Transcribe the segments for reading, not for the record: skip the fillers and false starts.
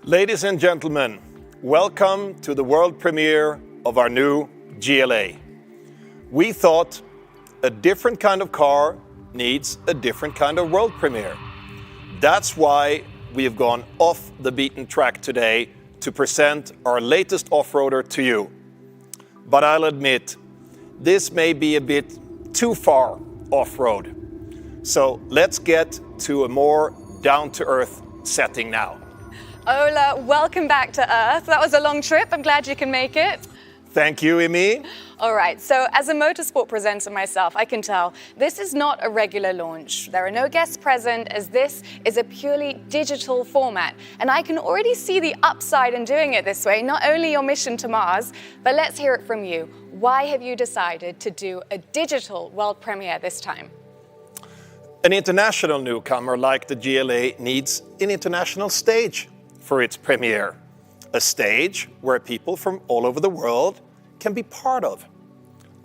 Ladies and gentlemen, welcome to the world premiere of our new GLA. We thought a different kind of car needs a different kind of world premiere. That's why we have gone off the beaten track today to present our latest off-roader to you. But I'll admit, this may be a bit too far off-road. So let's get to a more down-to-earth setting now. Ola, welcome back to Earth. That was a long trip. I'm glad you can make it. Thank you, Imi. All right, so as a motorsport presenter myself, I can tell this is not a regular launch. There are no guests present, as this is a purely digital format. And I can already see the upside in doing it this way, not only your mission to Mars, but let's hear it from you. Why have you decided to do a digital world premiere this time? An international newcomer like the GLA needs an international stage for its premiere. A stage where people from all over the world can be part of.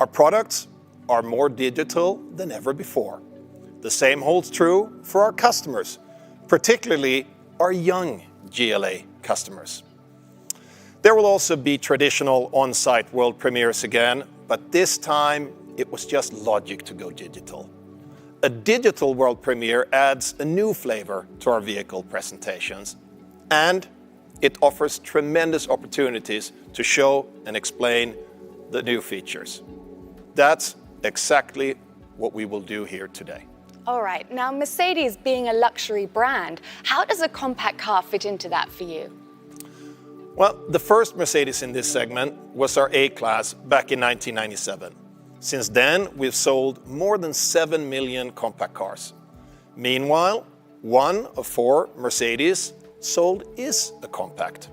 Our products are more digital than ever before. The same holds true for our customers, particularly our young GLA customers. There will also be traditional on-site world premieres again, but this time it was just logic to go digital. A digital world premiere adds a new flavor to our vehicle presentations, and it offers tremendous opportunities to show and explain the new features. That's exactly what we will do here today. All right, now Mercedes being a luxury brand, how does a compact car fit into that for you? Well, the first Mercedes in this segment was our A-Class back in 1997. Since then, we've sold more than 7 million compact cars. Meanwhile, 1 of 4 Mercedes sold is a compact.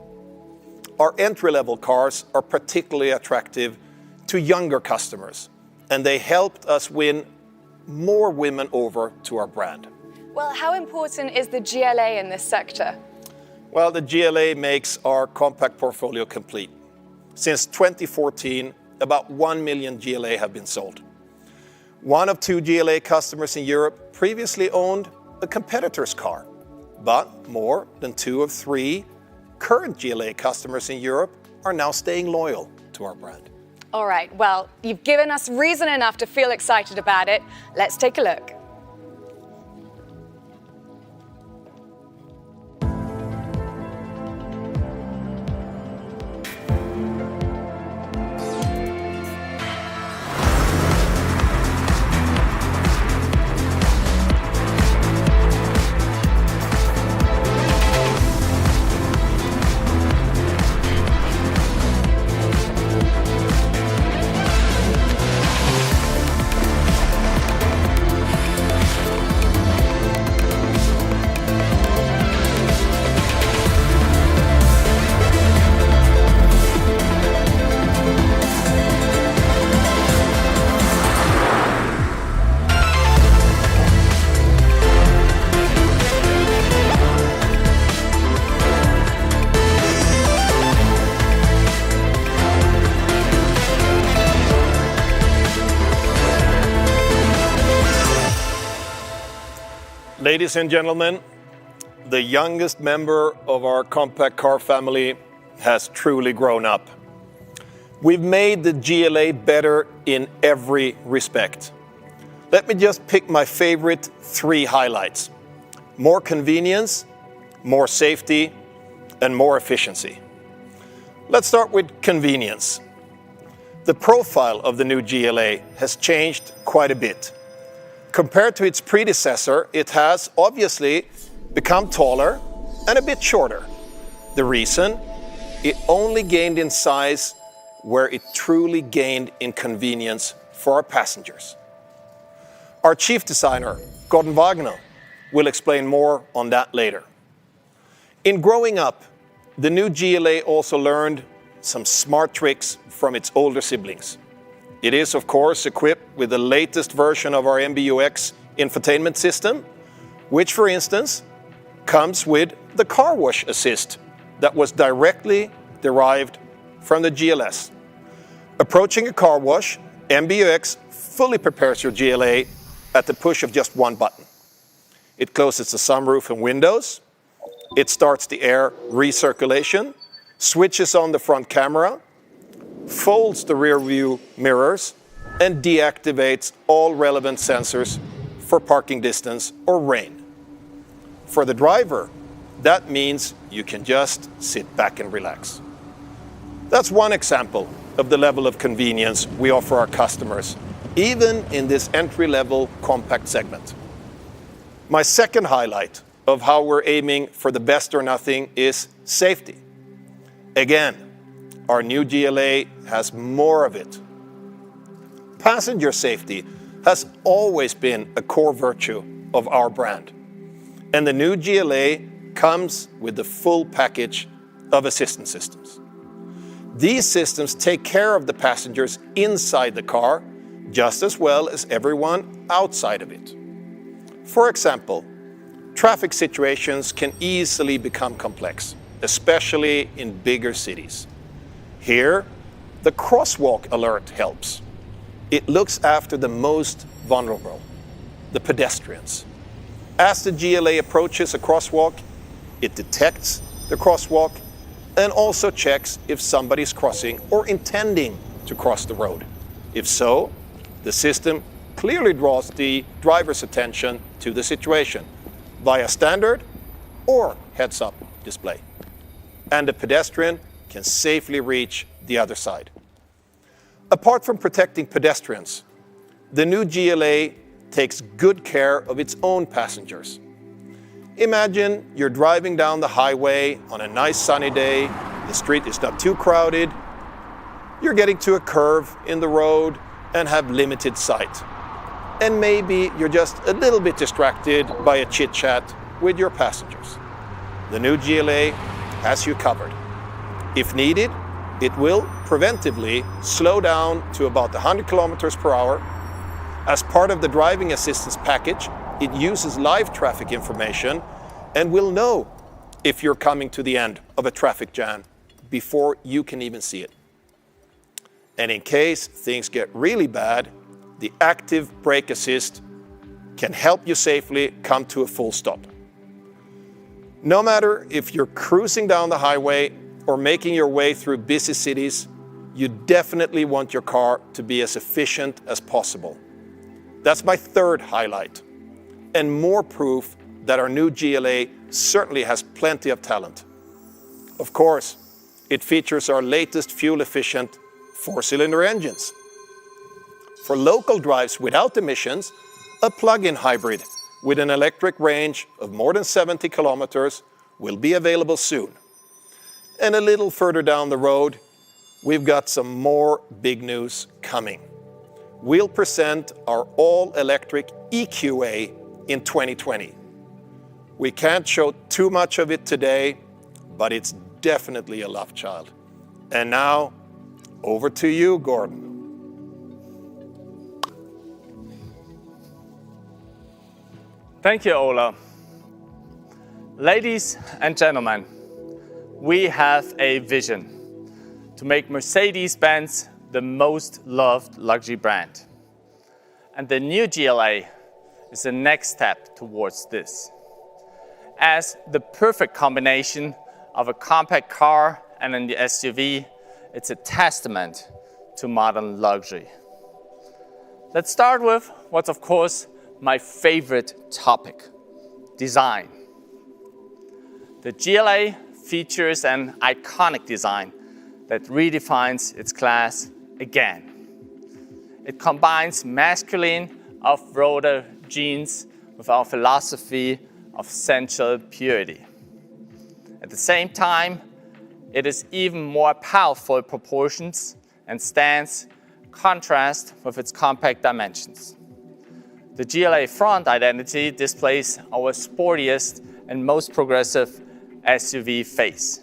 Our entry-level cars are particularly attractive to younger customers, and they helped us win more women over to our brand. Well, how important is the GLA in this sector? Well, the GLA makes our compact portfolio complete. Since 2014, about 1 million GLA have been sold. 1 of 2 GLA customers in Europe previously owned a competitor's car, but more than 2 of 3 current GLA customers in Europe are now staying loyal to our brand. All right, well, you've given us reason enough to feel excited about it. Let's take a look. Ladies and gentlemen, the youngest member of our compact car family has truly grown up. We've made the GLA better in every respect. Let me just pick my favorite 3 highlights. More convenience, more safety, and more efficiency. Let's start with convenience. The profile of the new GLA has changed quite a bit. Compared to its predecessor, it has obviously become taller and a bit shorter. The reason? It only gained in size where it truly gained in convenience for our passengers. Our chief designer, Gordon Wagner, will explain more on that later. In growing up, the new GLA also learned some smart tricks from its older siblings. It is, of course, equipped with the latest version of our MBUX infotainment system, which, for instance, comes with the car wash assist that was directly derived from the GLS. Approaching a car wash, MBUX fully prepares your GLA at the push of just 1 button. It closes the sunroof and windows, It starts the air recirculation, switches on the front camera, folds the rear view mirrors, and deactivates all relevant sensors for parking distance or rain. For the driver, that means you can just sit back and relax. That's one example of the level of convenience we offer our customers, even in this entry-level compact segment. My second highlight of how we're aiming for the best or nothing is safety. Again, our new GLA has more of it. Passenger safety has always been a core virtue of our brand, and the new GLA comes with the full package of assistance systems. These systems take care of the passengers inside the car just as well as everyone outside of it. For example, traffic situations can easily become complex, especially in bigger cities. Here, the crosswalk alert helps. It looks after the most vulnerable, the pedestrians. As the GLA approaches a crosswalk, it detects the crosswalk and also checks if somebody's crossing or intending to cross the road. If so, the system clearly draws the driver's attention to the situation via standard or heads-up display. And the pedestrian can safely reach the other side. Apart from protecting pedestrians, the new GLA takes good care of its own passengers. Imagine you're driving down the highway on a nice sunny day, the street is not too crowded, you're getting to a curve in the road and have limited sight. And maybe you're just a little bit distracted by a chit-chat with your passengers. The new GLA has you covered. If needed, it will preventively slow down to about 100 kilometers per hour. As part of the driving assistance package, it uses live traffic information and will know if you're coming to the end of a traffic jam before you can even see it. And in case things get really bad, the active brake assist can help you safely come to a full stop. No matter if you're cruising down the highway or making your way through busy cities, you definitely want your car to be as efficient as possible. That's my third highlight, and more proof that our new GLA certainly has plenty of talent. Of course, it features our latest fuel-efficient four-cylinder engines. For local drives without emissions, a plug-in hybrid with an electric range of more than 70 kilometers will be available soon. And a little further down the road, we've got some more big news coming. We'll present our all-electric EQA in 2020. We can't show too much of it today, but it's definitely a love child. And now, over to you, Gordon. Thank you, Ola. Ladies and gentlemen, we have a vision to make Mercedes-Benz the most loved luxury brand. And the new GLA is the next step towards this. As the perfect combination of a compact car and an SUV, it's a testament to modern luxury. Let's start with what's of course my favorite topic, design. The GLA features an iconic design that redefines its class again. It combines masculine off-roader genes with our philosophy of sensual purity. At the same time, it is even more powerful proportions and stands contrast with its compact dimensions. The GLA front identity displays our sportiest and most progressive SUV face.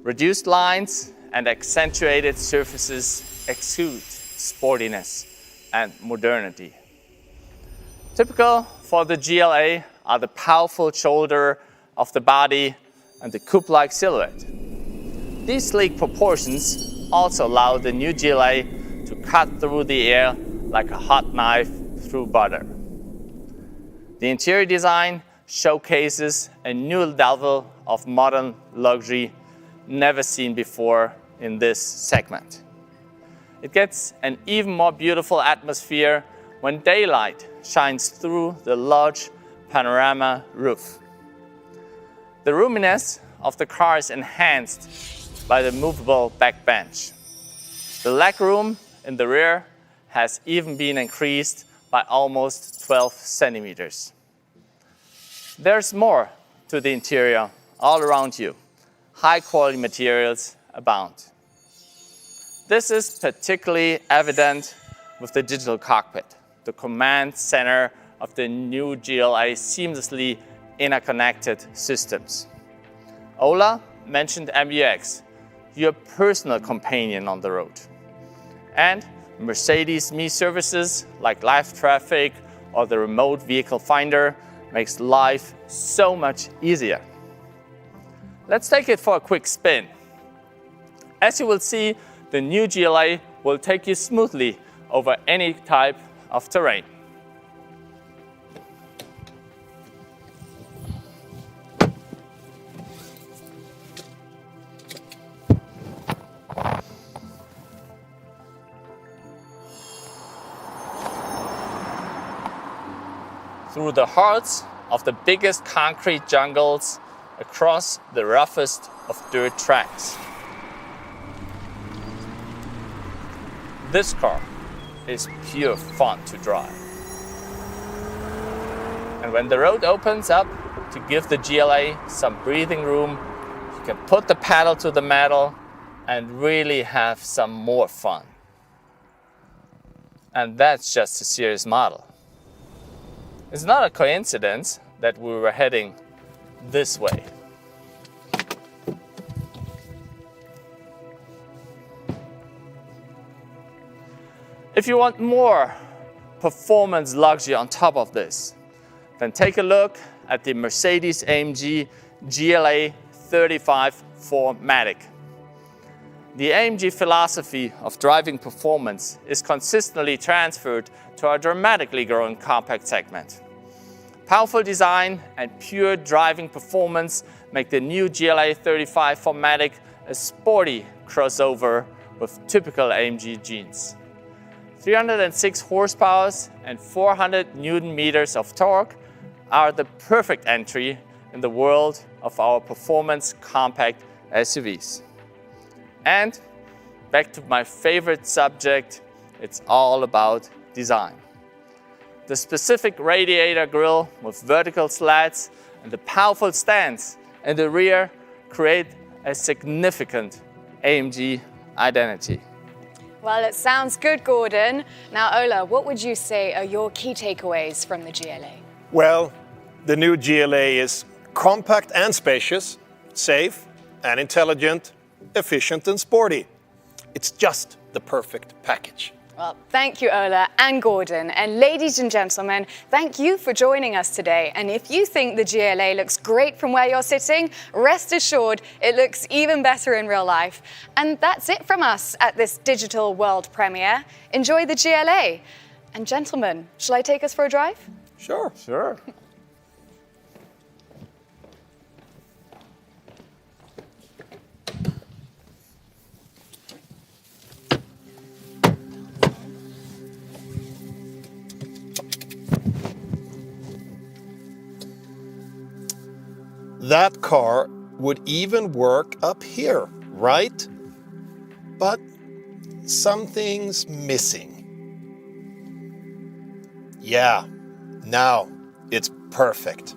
Reduced lines and accentuated surfaces exude sportiness and modernity. Typical for the GLA are the powerful shoulder of the body and the coupe-like silhouette. These sleek proportions also allow the new GLA to cut through the air like a hot knife through butter. The interior design showcases a new level of modern luxury never seen before in this segment. It gets an even more beautiful atmosphere when daylight shines through the large panorama roof. The roominess of the car is enhanced by the movable back bench. The legroom in the rear has even been increased by almost 12 centimeters. There's more to the interior all around you. High quality materials abound. This is particularly evident with the digital cockpit, the command center of the new GLA seamlessly interconnected systems. Ola mentioned MBUX, your personal companion on the road. And Mercedes Me services like live traffic or the remote vehicle finder makes life so much easier. Let's take it for a quick spin. As you will see, the new GLA will take you smoothly over any type of terrain. Through the hearts of the biggest concrete jungles, across the roughest of dirt tracks. This car is pure fun to drive. And when the road opens up to give the GLA some breathing room, you can put the pedal to the metal and really have some more fun. And that's just a serious model. It's not a coincidence that we were heading this way. If you want more performance luxury on top of this, then take a look at the Mercedes-AMG GLA 35 4MATIC. The AMG philosophy of driving performance is consistently transferred to our dramatically growing compact segment. Powerful design and pure driving performance make the new GLA 35 4MATIC a sporty crossover with typical AMG genes. 306 horsepower and 400 Newton meters of torque are the perfect entry in the world of our performance compact SUVs. And back to my favorite subject, it's all about design. The specific radiator grille with vertical slats and the powerful stands in the rear create a significant AMG identity. Well, it sounds good, Gordon. Now, Ola, what would you say are your key takeaways from the GLA? Well, the new GLA is compact and spacious, safe and intelligent, efficient and sporty. It's just the perfect package. Well, thank you, Ola and Gordon. And ladies and gentlemen, thank you for joining us today. And if you think the GLA looks great from where you're sitting, rest assured it looks even better in real life. And that's it from us at this digital world premiere. Enjoy the GLA. And gentlemen, shall I take us for a drive? Sure. Sure. That car would even work up here, right? But something's missing. Yeah, now it's perfect.